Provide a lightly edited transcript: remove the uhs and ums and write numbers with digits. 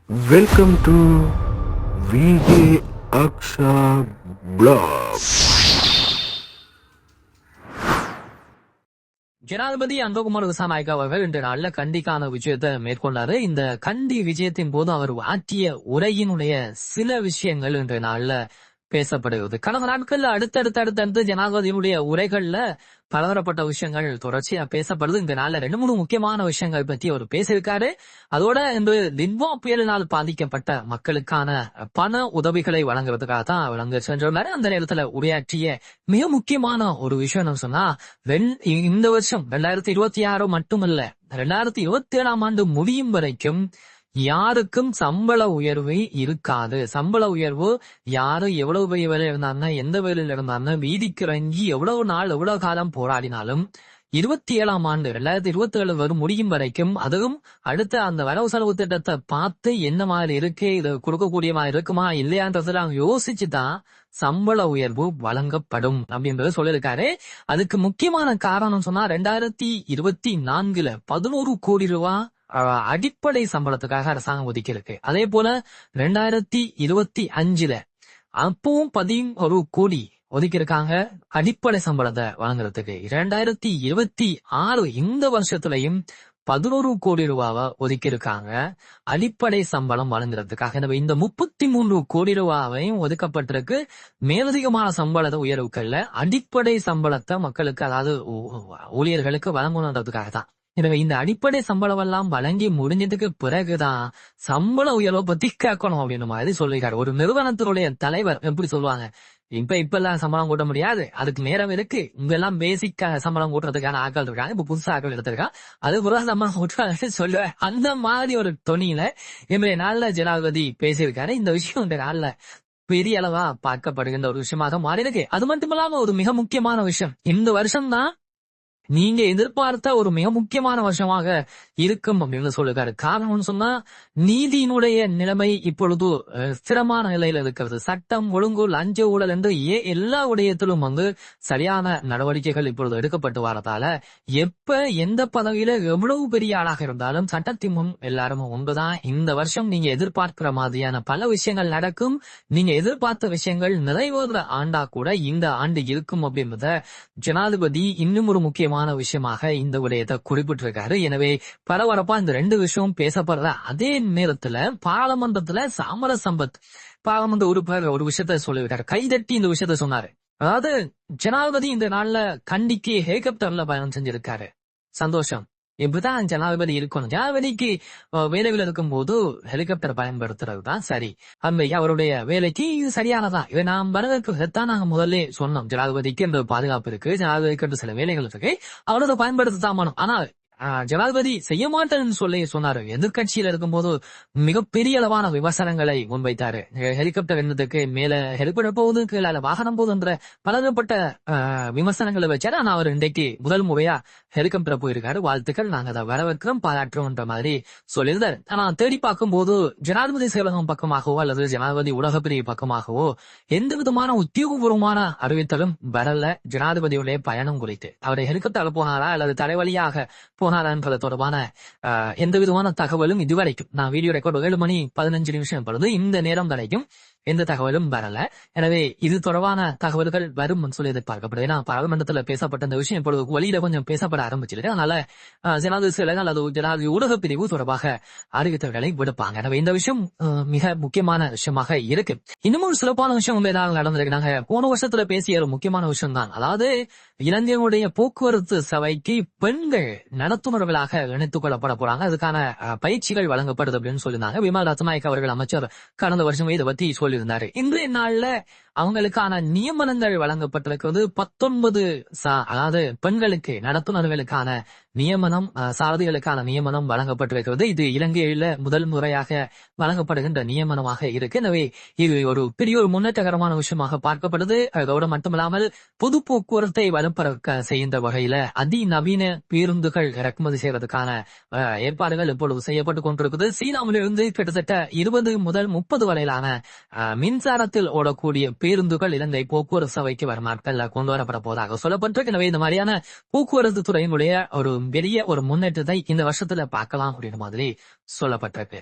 Welcome to VJ Aksha Blog. ஜனாதிபதி அன்பகுமார் திசாநாயக்க அவர்கள் இன்று நாள்ல கண்டிக்கான விஜயத்தை மேற்கொண்டாரு. இந்த கண்டி விஜயத்தின் போது அவர் ஆற்றிய உரையினுடைய சில விஷயங்கள் இன்றைய நாள்ல பேசப்படுகிறது. கடந்த நாட்கள்ல அடுத்தடுத்து ஜனாதிபதியினுடைய உரைகள்ல பலதரப்பட்ட விஷயங்கள் தொடர்ச்சியா பேசப்படுது. இந்த நாள்ல 2-3 முக்கியமான விஷயங்கள் பத்தி அவர் பேசியிருக்காரு. அதோட இன்று லின்வா புயலினால் பாதிக்கப்பட்ட மக்களுக்கான பண உதவிகளை வழங்குறதுக்காக தான் அவர் அங்க சென்றிருந்தாரு. அந்த நேரத்துல உரையாற்றிய மிக முக்கியமான ஒரு விஷயம் சொன்னா, இந்த வருஷம் 2026 மட்டுமல்ல, 2027 ஆண்டு முடியும் வரைக்கும் யாருக்கும் சம்பள உயர்வு இருக்காது. சம்பள உயர்வு யாரு எவ்வளவு பெரிய வேலை இருந்தாருன்னா, எந்த வேலையில இருந்தாருன்னா, வீதிக்கு இறங்கி எவ்வளவு நாள் எவ்வளவு காலம் போராடினாலும் 27 ஆண்டு 2027 வரும் முடியும் வரைக்கும், அதுவும் அடுத்த அந்த வரவு செலவு திட்டத்தை பார்த்து என்ன மாதிரி இருக்கு, இது கொடுக்கக்கூடிய மாதிரி இருக்குமா இல்லையான்றதுல அவங்க யோசிச்சுதான் சம்பள உயர்வு வழங்கப்படும் அப்படின்றத சொல்லியிருக்காரு. அதுக்கு முக்கியமான காரணம் சொன்னா, 2024 11 கோடி ரூபாய் அடிப்படை சம்பளத்துக்காக அரசாங்கம் ஒதுக்கி இருக்கு. அதே போல 2025 அப்பவும் 11 கோடி ஒதுக்கி இருக்காங்க அடிப்படை சம்பளத்தை வழங்குறதுக்கு. 2026 இந்த வருஷத்துலயும் 11 கோடி ரூபாவை ஒதுக்கி இருக்காங்க அடிப்படை சம்பளம் வழங்குறதுக்காக. எனவே இந்த 33 கோடி ரூபாவையும் ஒதுக்கப்பட்டிருக்கு மேலதிகமான சம்பளத்தை உயர்வுகள்ல அடிப்படை சம்பளத்தை மக்களுக்கு, அதாவது ஊழியர்களுக்கு வழங்கணுன்றதுக்காக தான். எனவே இந்த அடிப்படை சம்பளம் எல்லாம் வழங்கி முடிஞ்சதுக்கு பிறகுதான் சம்பள உயர்வை பத்தி கேட்கணும் அப்படின்னு மாதிரி சொல்லிருக்காரு. ஒரு நிறுவனத்தினுடைய தலைவர் எப்படி சொல்லுவாங்க, இப்ப எல்லாம் சம்பளம் கூட்ட முடியாது, அதுக்கு நேரம் இருக்கு, இங்க எல்லாம் பேசிக்கா சம்பளம் கூட்டுறதுக்கான ஆட்கள் இருக்காங்க, இப்ப புதுசா ஆட்கள் எடுத்திருக்கான், அது புறா சம்பளம் கூட்டுறாங்க சொல்லுவேன். அந்த மாதிரி ஒரு தொனியில இன்றைய நாள்ல ஜனாதிபதி பேசியிருக்காரு. இந்த விஷயம் இந்த நாள்ல பெரிய அளவா பார்க்கப்படுகின்ற ஒரு விஷயமாக மாறி இருக்கு. அது மட்டுமில்லாம ஒரு மிக முக்கியமான விஷயம், இந்த வருஷம் தான் நீங்க எதிர்பார்த்த ஒரு மிக முக்கியமான வருஷமாக இருக்கும் அப்படின்னு சொல்லிருக்காரு. காரணம்னு சொன்னா, நீதியினுடைய நிலைமை இப்பொழுது ஸ்திரமான நிலையில இருக்கிறது. சட்டம் ஒழுங்கு, லஞ்ச ஊழல் என்று எல்லா விடயத்திலும் சரியான நடவடிக்கைகள் இப்பொழுது எடுக்கப்பட்டு வரதால, எப்ப எந்த பதவியில எவ்வளவு பெரிய ஆளாக இருந்தாலும் சட்டத்தின் முன் எல்லாரும் ஒன்றுதான். இந்த வருஷம் நீங்க எதிர்பார்க்கிற மாதிரியான பல விஷயங்கள் நடக்கும். நீங்க எதிர்பார்த்த விஷயங்கள் நிறைவேற ஆண்டா கூட இந்த ஆண்டு இருக்கும் அப்படின்றத ஜனாதிபதி இன்னும் ஒரு முக்கியமான விஷயமாக இந்த விடயத்தை குறிப்பிட்டிருக்காரு. எனவே பரபரப்பா இந்த 2 விஷயம் பேசப்படுற அதே நேரத்துல பாராளுமன்றத்துல சாமர சம்பத் பாராளுமன்ற உறுப்பினர் ஒரு விஷயத்த சொல்லிவிட்டாரு. கைதட்டி இந்த விஷயத்த சொன்னாரு. அதாவது ஜனாதிபதி இந்த நாள்ல கண்டிக்கு ஹெலிகாப்டர்ல பயணம் செஞ்சிருக்காரு. சந்தோஷம். இப்படிதான் ஜனாதிபதி இருக்கணும். ஜனாதிபதிக்கு வேலையில் இருக்கும் போது ஹெலிகாப்டர் பயன்படுத்துறது தான் சரி. அவருடைய வேலைக்கு இது சரியானதான். இதை நாம் வரவேற்கத்தான் நாங்க முதல்ல சொன்னோம். ஜனாதிபதிக்கு இந்த பாதுகாப்பு இருக்கு, ஜனாதிபதிக்கு சில வேலைகள் இருக்கு, அவரது பயன்படுத்தத்தான். ஆனா ஜனாதிபதி செய்ய மாட்டேன்னு சொல்லி சொன்னாரு. எதிர்கட்சியில இருக்கும்போது மிகப்பெரிய அளவான விமர்சனங்களை முன்வைத்தாரு. ஹெலிகாப்டர் என்னதுக்கு, மேல ஹெலிகாப்டர் போகுது, கீழே வாகனம் போகுதுன்ற பலதரப்பட்ட விமர்சனங்களை வச்சாரு. ஆனா அவர் இன்றைக்கு முதல் முறையா ஹெலிகாப்டர் போயிருக்காரு. வாழ்த்துக்கள், நாங்க அதை வரவேற்கிறோம், பாராட்டுறோம்ன்ற மாதிரி சொல்லியிருந்தாரு. ஆனா தேடி பார்க்கும் போது ஜனாதிபதி செயலகம் பக்கமாகவோ அல்லது ஜனாதிபதி உலக பிரிவு பக்கமாகவோ எந்த விதமான உத்தியோகபூர்வமான அறிவித்தலும் வரல. ஜனாதிபதியுடைய பயணம் குறித்து அவரை ஹெலிகாப்டர் போனாரா அல்லது தலைவலியாக போனாரான்றது தொடர்பான எந்த விதமான தகவலும் இதுவரைக்கும், நான் வீடியோ ரெக்கார்ட் 7 மணி 15 நிமிஷம் பொழுது இந்த நேரம் வரைக்கும் எந்த தகவலும் வரல. எனவே இது தொடர்பான தகவல்கள் வரும் சொல்லி எதிர்பார்க்கப்படுது. ஏன்னா பாராளுமன்றத்துல பேசப்பட்ட இந்த விஷயம் இப்பொழுது வழியில கொஞ்சம் பேசப்பட ஆரம்பிச்சிருக்கு. அதனால ஜனாதிபதி செயலகம் அல்லது ஜனாதிபதி ஊடக பிரிவு தொடர்பாக அறிவித்தல்களை விடுப்பாங்க. எனவே இந்த விஷயம் மிக முக்கியமான விஷயமாக இருக்கு. இன்னும் ஒரு சிறப்பான விஷயம் நடந்திருக்கு. நாங்க போன வருஷத்துல பேசிய ஒரு முக்கியமான விஷயம் தான். அதாவது இலங்கையினுடைய போக்குவரத்து சபைக்கு பெண்கள் நடத்துனர்களாக இணைத்துக் கொள்ளப்பட போறாங்க. அதுக்கான பயிற்சிகள் வழங்கப்படுது அப்படின்னு சொல்லியிருந்தாங்க. விமல் ரத்நாயக் அவர்கள் அமைச்சர் கடந்த வருஷமே இதை பத்தி சொல்லியிருந்தாரு. இன்றைய நாள்ல அவங்களுக்கான நியமனங்கள் வழங்கப்பட்டிருக்கிறது. 19 அதாவது பெண்களுக்கு நடத்துனர்களுக்கான நியமனம், சாரதிகளுக்கான நியமனம் வழங்கப்பட்டிருக்கிறது. இது இலங்கையில முதல் முறையாக வழங்கப்படுகின்ற நியமனமாக இருக்கு. எனவே இது ஒரு பெரிய ஒரு முன்னேற்றகரமான விஷயமாக பார்க்கப்படுது. அதோடு மட்டுமில்லாமல் பொது போக்குவரத்தை வலுப்பெற செய்கின்ற வகையில அதிநவீன பேருந்துகள் இறக்குமதி செய்வதற்கான ஏற்பாடுகள் இப்பொழுது செய்யப்பட்டுக் கொண்டிருக்கிறது. சீனாவிலிருந்து கிட்டத்தட்ட 20 முதல் 30 வரையிலான மின்சாரத்தில் ஓடக்கூடிய பேருந்துகள் இலங்கை போக்குவரத்து சபைக்கு வரும் நாட்கள்ல கொண்டு வரப்பட போவதாக சொல்லப்பட்டிருக்கு. எனவே இந்த மாதிரியான போக்குவரத்து துறையினுடைய ஒரு பெரிய ஒரு முன்னேற்றத்தை இந்த வருஷத்துல பார்க்கலாம் அப்படின்ற மாதிரி சொல்லப்பட்டிருக்கு.